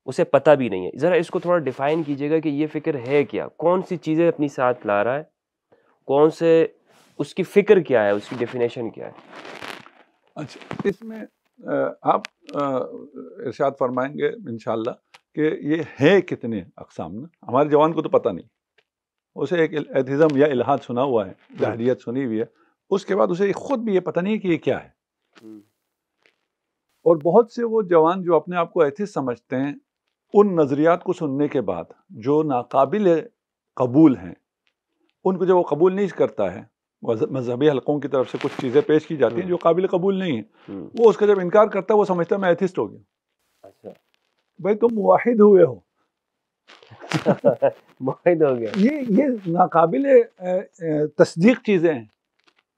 اسے پتہ بھی نہیں ہے۔ ذرا اس کو تھوڑا ڈیفائن کیجیے گا کہ یہ فکر ہے کیا، کون سی چیزیں اپنی ساتھ لا رہا ہے، کون سے اس کی فکر کیا ہے، اس کی ڈیفینیشن کیا ہے؟ اچھا، اس میں آپ ارشاد فرمائیں گے انشاءاللہ کہ یہ ہے کتنے اقسام نا، ہمارے جوان کو تو پتہ نہیں، اسے ایک ایتھیزم یا الحاد سنا ہوا ہے، جاہلیت سنی ہوئی ہے، اس کے بعد اسے خود بھی یہ پتہ نہیں ہے کہ یہ کیا ہے۔ اور بہت سے وہ جوان جو اپنے آپ کو ایتھیسٹ سمجھتے ہیں، ان نظریات کو سننے کے بعد جو ناقابل قبول ہیں، ان کو جب وہ قبول نہیں کرتا ہے، مذہبی حلقوں کی طرف سے کچھ چیزیں پیش کی جاتی ہیں جو قابل قبول نہیں ہیں، وہ اس کا جب انکار کرتا ہے، وہ سمجھتا ہے میں ایتھیسٹ ہو گیا۔ اچھا بھائی تم موحد ہوئے ہو، موحد ہو گیا، یہ ناقابل تصدیق چیزیں ہیں،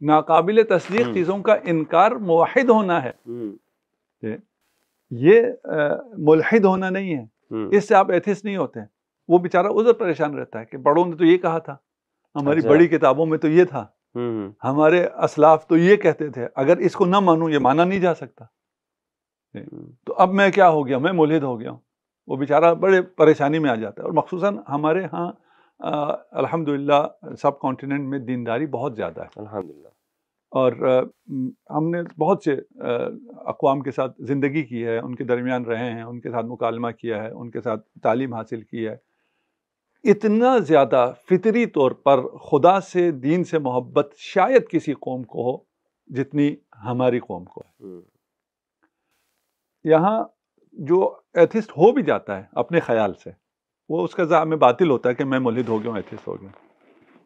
ناقابل تصدیق چیزوں کا انکار موحد ہونا ہے، یہ ملحد ہونا نہیں ہے۔ اس سے آپ ایتھیسٹ نہیں ہوتے۔ وہ بیچارہ ادھر پریشان رہتا ہے کہ بڑوں نے تو یہ کہا تھا، ہماری بڑی کتابوں میں تو یہ تھا، ہمارے اسلاف تو یہ کہتے تھے اگر اس کو نہ مانوں یہ مانا نہیں جا سکتا. تو اب میں کیا ہو گیا, میں ملحد ہو گیا ہوں. وہ بیچارہ بڑے پریشانی میں آ جاتا ہے. اور مخصوصاً ہمارے ہاں الحمدللہ سب کانٹیننٹ میں دینداری بہت زیادہ ہے الحمدللہ. اور ہم نے بہت سے اقوام کے ساتھ زندگی کی ہے, ان کے درمیان رہے ہیں, ان کے ساتھ مکالمہ کیا ہے, ان کے ساتھ تعلیم حاصل کی ہے. اتنا زیادہ فطری طور پر خدا سے دین سے محبت شاید کسی قوم کو ہو جتنی ہماری قوم کو ہے. یہاں جو ایتھسٹ ہو بھی جاتا ہے اپنے خیال سے, وہ اس کا زعم باطل ہوتا ہے کہ میں ملحد ہو گیا ہوں, ایتھسٹ ہو گیا ہوں.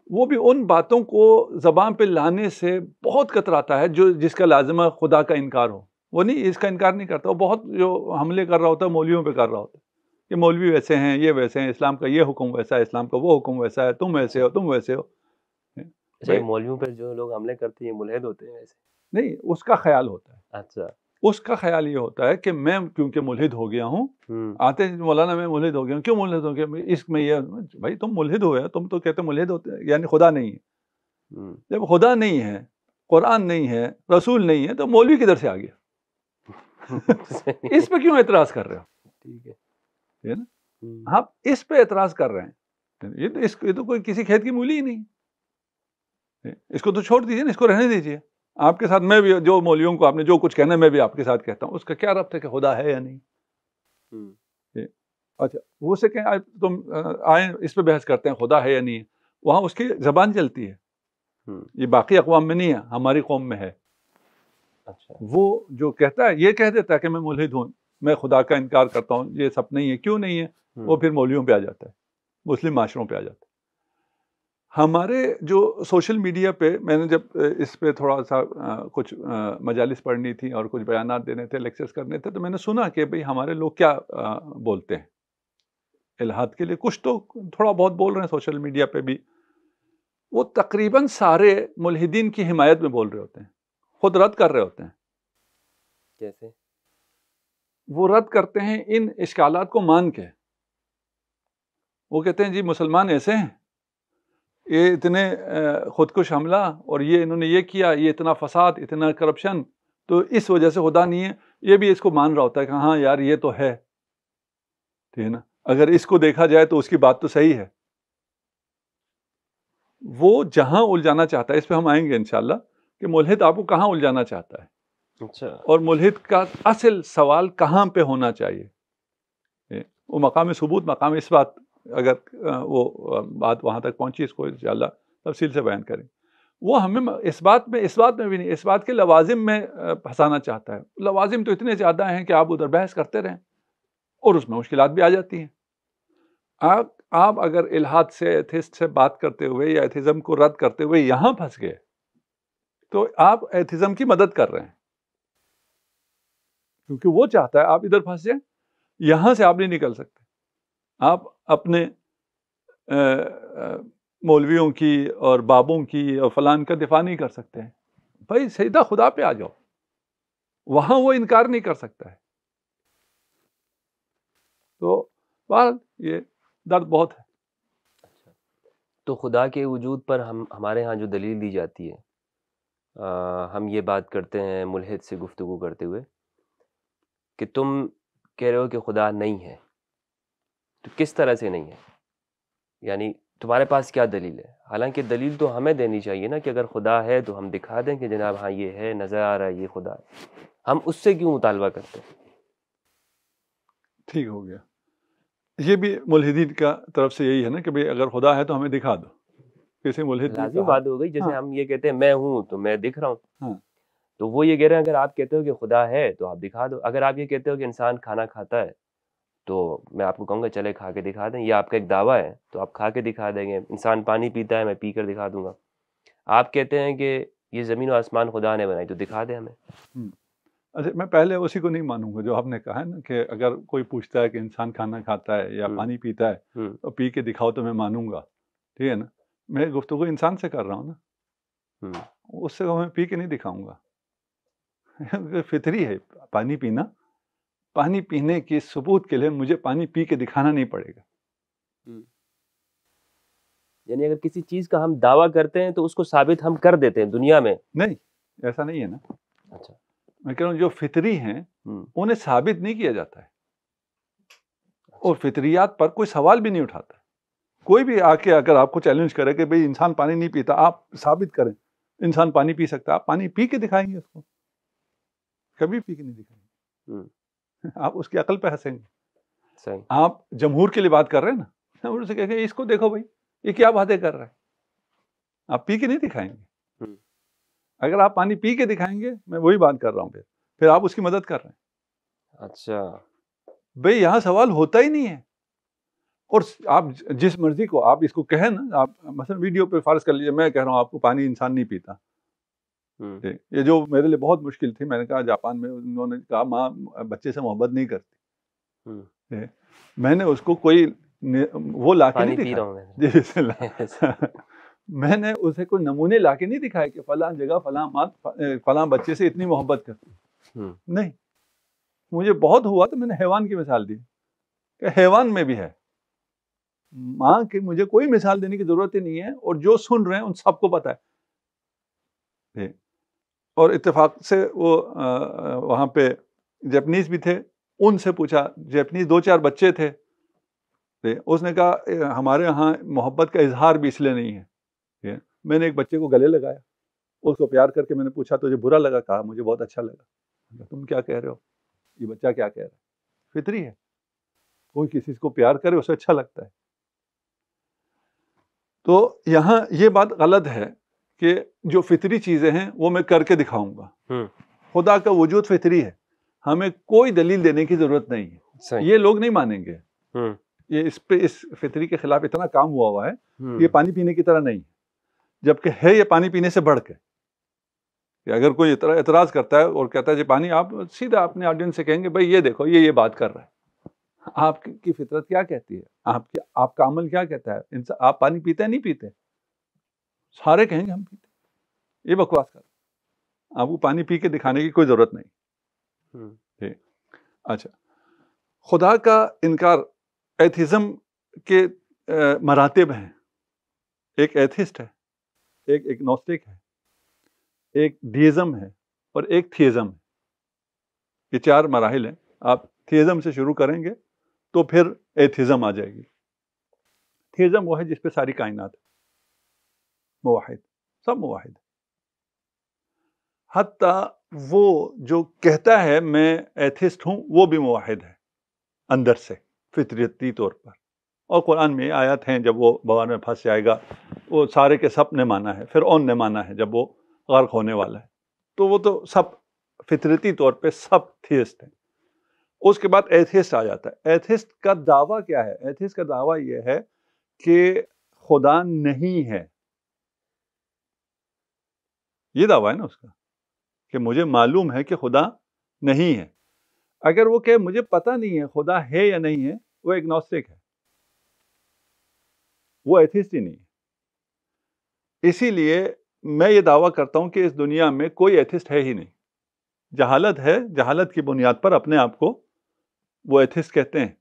وہ بھی ان باتوں کو زبان پہ لانے سے بہت کتراتا ہے جس کا لازمہ خدا کا انکار ہو. وہ نہیں, اس کا انکار نہیں کرتا. وہ بہت جو حملے کر رہا ہوتا ہے مولویوں پہ کر رہا ہوتا ہے کہ مولوی ویسے ہیں, یہ ویسے ہیں, اسلام کا یہ حکم ویسا ہے, اسلام کا وہ حکم ویسا ہے, تم ایسے ہو, تم ویسے ہو. اچھا, مولویوں پہ جو لوگ حملے کرتے ہیں ملحد ہوتے ہیں ویسے؟ نہیں, اس کا خیال ہوتا ہے. اچھا, اس کا خیال یہ ہوتا ہے کہ میں کیونکہ ملحد ہو گیا ہوں, آتے ہیں مولانا میں ملحد ہو گیا ہوں. کیوں ملحد ہو گیا؟ اس میں یہ, بھائی تم ملحد ہوئے, تم تو کہتے ملحد ہوتے یعنی خدا نہیں ہے. جب خدا نہیں ہے, قرآن نہیں ہے, رسول نہیں ہے, تو مولوی کدھر سے آ گیا؟ اس پہ کیوں اعتراض کر رہے ہو؟ ٹھیک ہے نا, آپ اس پہ اعتراض کر رہے ہیں. یہ تو کوئی کسی کھیت کی مولی ہی نہیں. اس کو تو چھوڑ دیجیے نا, اس کو رہنے دیجیے. آپ کے ساتھ میں بھی, جو مولویوں کو آپ نے جو کچھ کہنا ہے میں بھی آپ کے ساتھ کہتا ہوں. اس کا کیا ربط ہے کہ خدا ہے یا نہیں؟ اچھا, وہ سے کہ تم آئیں اس پہ بحث کرتے ہیں خدا ہے یا نہیں ہے, وہاں اس کی زبان چلتی ہے. یہ باقی اقوام میں نہیں ہے, ہماری قوم میں ہے. اچھا, وہ جو کہتا ہے یہ کہہ دیتا ہے کہ میں ملحد ہوں, میں خدا کا انکار کرتا ہوں, یہ سب نہیں ہے. کیوں نہیں ہے؟ وہ پھر مولویوں پہ آ جاتا ہے, مسلم معاشروں پہ آ جاتا ہے. ہمارے جو سوشل میڈیا پہ میں نے جب اس پہ تھوڑا سا کچھ مجالس پڑھنی تھی اور کچھ بیانات دینے تھے, لیکچرز کرنے تھے, تو میں نے سنا کہ بھئی ہمارے لوگ کیا بولتے ہیں الہاد کے لیے. کچھ تو تھوڑا بہت بول رہے ہیں سوشل میڈیا پہ بھی. وہ تقریباً سارے ملحدین کی حمایت میں بول رہے ہوتے ہیں, خود رد کر رہے ہوتے ہیں. کیسے؟ وہ رد کرتے ہیں ان اشکالات کو مان کے. وہ کہتے ہیں جی مسلمان ایسے ہیں, یہ اتنے خودکش حملہ, اور یہ انہوں نے یہ کیا, یہ اتنا فساد, اتنا کرپشن, تو اس وجہ سے خدا نہیں ہے. یہ بھی اس کو مان رہا ہوتا ہے کہ ہاں یار یہ تو ہے, ٹھیک ہے نا, اگر اس کو دیکھا جائے تو اس کی بات تو صحیح ہے. وہ جہاں الجھانا چاہتا ہے, اس پہ ہم آئیں گے انشاءاللہ کہ ملحد آپ کو کہاں الجھانا چاہتا ہے. اچھا, اور ملحد کا اصل سوال کہاں پہ ہونا چاہیے. وہ مقام ثبوت, مقام اس بات, اگر وہ بات وہاں تک پہنچی, اس کو انشاءاللہ تفصیل سے بیان کریں. وہ ہمیں اس بات میں بھی نہیں, اس بات کے لوازم میں پھنسانا چاہتا ہے. لوازم تو اتنے زیادہ ہیں کہ آپ ادھر بحث کرتے رہیں, اور اس میں مشکلات بھی آ جاتی ہیں. آپ اگر الہاد سے, ایتھسٹ سے بات کرتے ہوئے یا ایتھزم کو رد کرتے ہوئے یہاں پھنس گئے, تو آپ ایتھزم کی مدد کر رہے ہیں, کیونکہ وہ چاہتا ہے آپ ادھر پھنس جائیں. یہاں سے آپ نہیں نکل سکتے. آپ اپنے مولویوں کی اور بابوں کی اور فلان کا دفاع نہیں کر سکتے ہیں. بھائی سیدھا خدا پہ آ جاؤ, وہاں وہ انکار نہیں کر سکتا ہے. تو بہرحال یہ درد بہت ہے. تو خدا کے وجود پر ہمارے ہاں جو دلیل دی جاتی ہے, ہم یہ بات کرتے ہیں ملحد سے گفتگو کرتے ہوئے کہ تم کہہ رہے ہو کہ خدا نہیں ہے, تو کس طرح سے نہیں ہے, یعنی تمہارے پاس کیا دلیل ہے؟ حالانکہ دلیل تو ہمیں دینی چاہیے نا, کہ اگر خدا ہے تو ہم دکھا دیں کہ جناب ہاں یہ ہے, نظر آ رہا ہے یہ خدا ہے. ہم اس سے کیوں مطالبہ کرتے ہیں؟ ٹھیک ہو گیا. یہ بھی ملحدین کا طرف سے یہی ہے نا کہ بھئی اگر خدا ہے تو ہمیں دکھا دو. کسی ملحد لازمی بات ہو گئی, جیسے ہم یہ کہتے ہیں میں ہوں تو میں دکھ رہا ہوں, تو وہ یہ کہہ رہے ہیں اگر آپ کہتے ہو کہ خدا ہے تو آپ دکھا دو. اگر آپ یہ کہتے ہو کہ انسان کھانا کھاتا ہے تو میں آپ کو کہوں گا چلے کھا کے دکھا دیں, یہ آپ کا ایک دعویٰ ہے تو آپ کھا کے دکھا دیں گے. انسان پانی پیتا ہے, میں پی کر دکھا دوں گا. آپ کہتے ہیں کہ یہ زمین و آسمان خدا نے بنائی, تو دکھا دیں ہمیں. اچھا, میں پہلے اسی کو نہیں مانوں گا جو آپ نے کہا ہے نا کہ اگر کوئی پوچھتا ہے کہ انسان کھانا کھاتا ہے یا پانی پیتا ہے تو پی کے دکھاؤ تو میں مانوں گا, ٹھیک ہے نا. میں گفتگو انسان سے کر رہا ہوں نا, اس سے میں پی کے نہیں دکھاؤں گا. فطری ہے پانی پینا. پانی پینے کی ثبوت کے لیے مجھے پانی پی کے دکھانا نہیں پڑے گا. یعنی اگر کسی چیز کا ہم دعویٰ کرتے ہیں تو اس کو ثابت ہم کر دیتے ہیں دنیا میں. نہیں ایسا نہیں ہے نا. اچھا میں کہہ رہا ہوں جو فطری ہیں انہیں ثابت نہیں کیا جاتا ہے, اور فطریات پر کوئی سوال بھی نہیں اٹھاتا. کوئی بھی آ کے اگر آپ کو چیلنج کرے کہ بھئی انسان پانی نہیں پیتا, آپ ثابت کریں انسان پانی پی سکتا, آپ پانی پی کے دکھائیں گے اس کو؟ کبھی پی کے نہیں دکھائیں گے. آپ اس کی عقل پہ ہنسیں گے. صحیح. آپ جمہور کے لیے بات کر رہے ہیں نا, ان سے کہیں گے اس کو دیکھو بھائی یہ کیا باتیں کر رہا ہے, آپ پی کے نہیں دکھائیں گے. اگر آپ پانی پی کے دکھائیں گے, میں وہی بات کر رہا ہوں, پھر آپ اس کی مدد کر رہے ہیں. اچھا بھئی یہاں سوال ہوتا ہی نہیں ہے. اور آپ جس مرضی کو آپ اس کو کہیں نا, آپ مثلا ویڈیو پہ فرض کر لیجیے میں کہہ رہا ہوں آپ کو پانی انسان نہیں پیتا. یہ جو میرے لیے بہت مشکل تھی, میں نے کہا جاپان میں انہوں نے کہا ماں بچے سے محبت نہیں کرتی. میں نے اس کو کوئی وہ لا کے نہیں دکھایا, میں نے اسے کوئی نمونے لا کے نہیں دکھائے کہ فلاں جگہ فلاں ماں فلاں بچے سے اتنی محبت کرتی. نہیں, مجھے بہت ہوا تو میں نے حیوان کی مثال دی کہ حیوان میں بھی ہے. ماں کی مجھے کوئی مثال دینے کی ضرورت ہی نہیں ہے, اور جو سن رہے ہیں ان سب کو پتا ہے. اور اتفاق سے وہ وہاں پہ جاپنیز بھی تھے, ان سے پوچھا, جاپنیز 2-4 بچے تھے, اس نے کہا ہمارے ہاں محبت کا اظہار بھی اس لیے نہیں ہے. میں نے ایک بچے کو گلے لگایا, اس کو پیار کر کے میں نے پوچھا تجھے برا لگا؟ کہا مجھے بہت اچھا لگا. تم کیا کہہ رہے ہو, یہ بچہ کیا کہہ رہا ہے؟ فطری ہے, کوئی کسی کو پیار کرے اسے اچھا لگتا ہے. تو یہاں یہ بات غلط ہے کہ جو فطری چیزیں ہیں وہ میں کر کے دکھاؤں گا. خدا کا وجود فطری ہے, ہمیں کوئی دلیل دینے کی ضرورت نہیں ہے. یہ لوگ نہیں مانیں گے, یہ اس پہ اس فطری کے خلاف اتنا کام ہوا ہے. یہ پانی پینے کی طرح نہیں ہے, جبکہ ہے یہ پانی پینے سے بڑھ کے. کہ اگر کوئی اعتراض کرتا ہے اور کہتا ہے جی پانی, آپ سیدھا اپنے آڈینس سے کہیں گے بھائی یہ دیکھو یہ بات کر رہا ہے, آپ کی فطرت کیا کہتی ہے, آپ کا عمل کیا کہتا ہے, آپ پانی پیتے ہیں نہیں پیتے؟ سارے کہیں گے ہم پیتے. یہ بکواس کر, آپ کو پانی پی کے دکھانے کی کوئی ضرورت نہیں. اچھا, خدا کا انکار, ایتھیزم کے مراتب ہیں. ایک ایتھسٹ ہے, ایک ایگنوسٹک ہے, ایک ڈیزم ہے, اور ایک تھیزم ہے. یہ 4 مراحل ہیں. آپ تھیزم سے شروع کریں گے تو پھر ایتھیزم آ جائے گی. تھیزم وہ ہے جس پہ ساری کائنات ہے, موحد, سب موحد. حتیٰ وہ جو کہتا ہے میں ایتھسٹ ہوں وہ بھی موحد ہے اندر سے فطرتی طور پر. اور قرآن میں آیات ہیں جب وہ بوار میں پھنس جائے گا, وہ سارے کے سب نے مانا ہے, فرعون نے مانا ہے جب وہ غرق ہونے والا ہے, تو وہ تو سب فطرتی طور پہ سب تھیسٹ ہیں. اس کے بعد ایتھسٹ آ جاتا ہے. ایتھسٹ کا دعویٰ کیا ہے؟ ایتھسٹ کا دعویٰ یہ ہے کہ خدا نہیں ہے. یہ دعویٰ ہے نا اس کا, کہ مجھے معلوم ہے کہ خدا نہیں ہے. اگر وہ کہ مجھے پتہ نہیں ہے خدا ہے یا نہیں ہے, وہ ایگنوسٹک ہے, وہ ایتھسٹ ہی نہیں ہے. اسی لیے میں یہ دعویٰ کرتا ہوں کہ اس دنیا میں کوئی ایتھسٹ ہے ہی نہیں. جہالت ہے, جہالت کی بنیاد پر اپنے آپ کو وہ ایتھسٹ کہتے ہیں.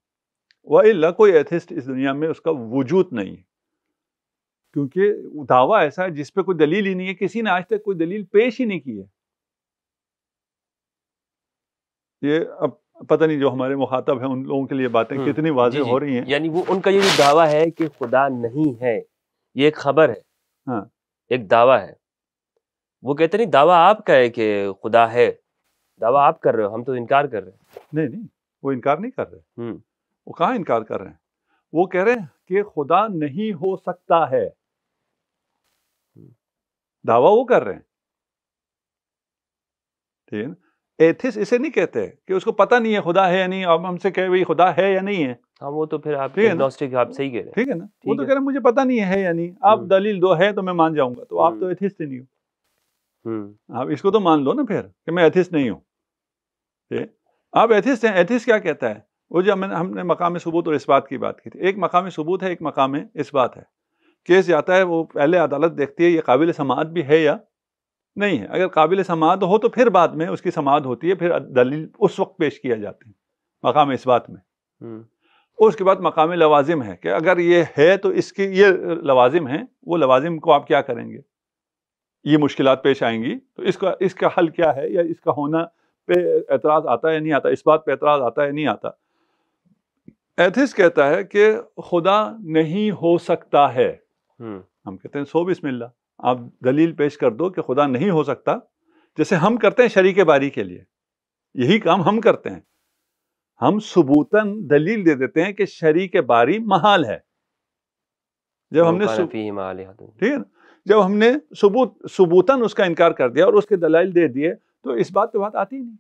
وَإِلَّا کوئی ایتھسٹ اس دنیا میں اس کا وجود نہیں ہے, کیونکہ دعویٰ ایسا ہے جس پہ کوئی دلیل ہی نہیں ہے. کسی نے آج تک کوئی دلیل پیش ہی نہیں کی ہے. یہ اب پتہ نہیں جو ہمارے مخاطب ہیں ان لوگوں کے لیے باتیں کتنی واضح ہو رہی ہیں. یعنی وہ ان کا یہ جو دعویٰ ہے کہ خدا نہیں ہے, یہ ایک خبر ہے, ہاں ایک دعویٰ ہے. وہ کہتے نہیں دعویٰ آپ کا ہے کہ خدا ہے, دعویٰ آپ کر رہے ہو, ہم تو انکار کر رہے ہیں. نہیں, وہ انکار نہیں کر رہے. وہ کہاں انکار کر رہے ہیں؟ وہ کہہ رہے ہیں کہ خدا نہیں ہو سکتا ہے. دعویٰ وہ کر رہے ہیں. ٹھیک ہے نا. ایتھسٹ اسے نہیں کہتے کہ اس کو پتہ نہیں ہے خدا ہے یا نہیں. اب ہم سے کہ بھئی خدا ہے یا نہیں ہے. ہاں وہ تو پھر آپ ایگنوسٹک, آپ صحیح کہہ رہے ہیں. ٹھیک ہے نا. وہ تو کہہ رہے ہیں مجھے پتہ نہیں ہے یا نہیں, آپ دلیل دو ہے تو میں مان جاؤں گا. تو آپ تو ایتھسٹ ہی نہیں ہو. آپ اس کو تو مان لو نا پھر کہ میں ایتھسٹ نہیں ہوں. آپ ایتھسٹ ہیں. ایتھسٹ کیا کہتا ہے؟ وہ جو ہم نے مقام ثبوت اور اثبات کی بات کی تھی. ایک مقام ثبوت ہے, ایک مقام اثبات ہے. کیس جاتا ہے, وہ پہلے عدالت دیکھتی ہے یہ قابل سماعت بھی ہے یا نہیں ہے. اگر قابل سماعت ہو تو پھر بعد میں اس کی سماعت ہوتی ہے, پھر دلیل اس وقت پیش کیا جاتے ہیں مقام اثبات میں. اور اس کے بعد مقام لوازم ہے کہ اگر یہ ہے تو اس کی یہ لوازم ہیں، وہ لوازم کو آپ کیا کریں گے، یہ مشکلات پیش آئیں گی تو اس کا حل کیا ہے، یا اس کا ہونا پہ اعتراض آتا ہے یا نہیں آتا، اس بات پہ اعتراض آتا ہے یا نہیں آتا۔ ایتھسٹ کہتا ہے کہ خدا نہیں ہو سکتا ہے، ہم کہتے ہیں سو بسم اللہ، آپ دلیل پیش کر دو کہ خدا نہیں ہو سکتا، جیسے ہم کرتے ہیں شریک باری کے لیے، یہی کام ہم کرتے ہیں، ہم ثبوتاً دلیل دے دیتے ہیں کہ شریک باری محال ہے۔ جب ہم نے ٹھیک ہے نا، جب ہم نے ثبوتاً اس کا انکار کر دیا اور اس کے دلائل دے دیے تو اس بات پہ بات آتی نہیں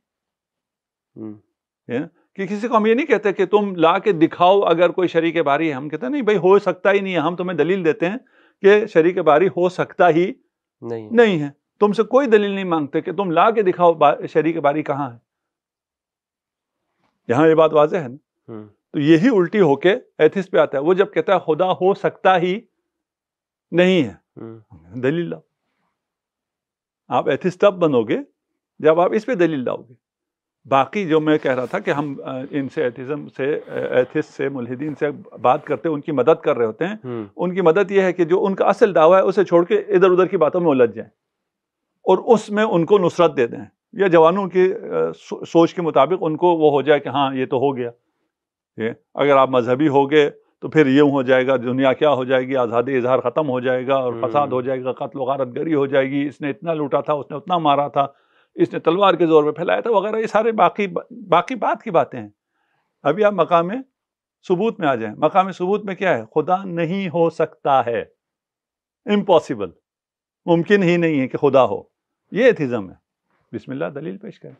کہ کسی کو ہم یہ نہیں کہتے کہ تم لا کے دکھاؤ اگر کوئی شریک باری ہے، ہم کہتے ہیں نہیں بھائی ہو سکتا ہی نہیں ہے، ہم تمہیں دلیل دیتے ہیں کہ شریک باری ہو سکتا ہی نہیں ہے، تم سے کوئی دلیل نہیں مانگتے کہ تم لا کے دکھاؤ شریک باری کہاں ہے۔ یہاں یہ بات واضح ہے نا، تو یہی الٹی ہو کے ایتھسٹ پہ آتا ہے، وہ جب کہتا ہے خدا ہو سکتا ہی نہیں ہے، دلیل لاؤ۔ آپ ایتھسٹ تب بنو گے جب آپ اس پہ دلیل لاؤ گے۔ باقی جو میں کہہ رہا تھا کہ ہم ان سے ایتھسٹ سے ملحدین سے بات کرتے ہیں، ان کی مدد کر رہے ہوتے ہیں، ان کی مدد یہ ہے کہ جو ان کا اصل دعویٰ ہے اسے چھوڑ کے ادھر ادھر کی باتوں میں الجھ جائیں اور اس میں ان کو نصرت دے دیں، یا جوانوں کی سوچ کے مطابق ان کو وہ ہو جائے کہ ہاں یہ تو ہو گیا، اگر آپ مذہبی ہو گئے تو پھر یہ ہو جائے گا، دنیا کیا ہو جائے گی، آزادی اظہار ختم ہو جائے گا اور فساد ہو جائے گا، قتل و غارت گری ہو جائے گی، اس نے اتنا لوٹا تھا، اس نے اتنا مارا تھا، اس نے تلوار کے زور پہ پھیلایا تھا وغیرہ، یہ سارے باقی بات کی باتیں ہیں۔ ابھی آپ مقام ثبوت میں آ جائیں۔ مقام ثبوت میں کیا ہے؟ خدا نہیں ہو سکتا ہے، امپاسبل، ممکن ہی نہیں ہے کہ خدا ہو، یہ ایتھزم ہے۔ بسم اللہ دلیل پیش کریں۔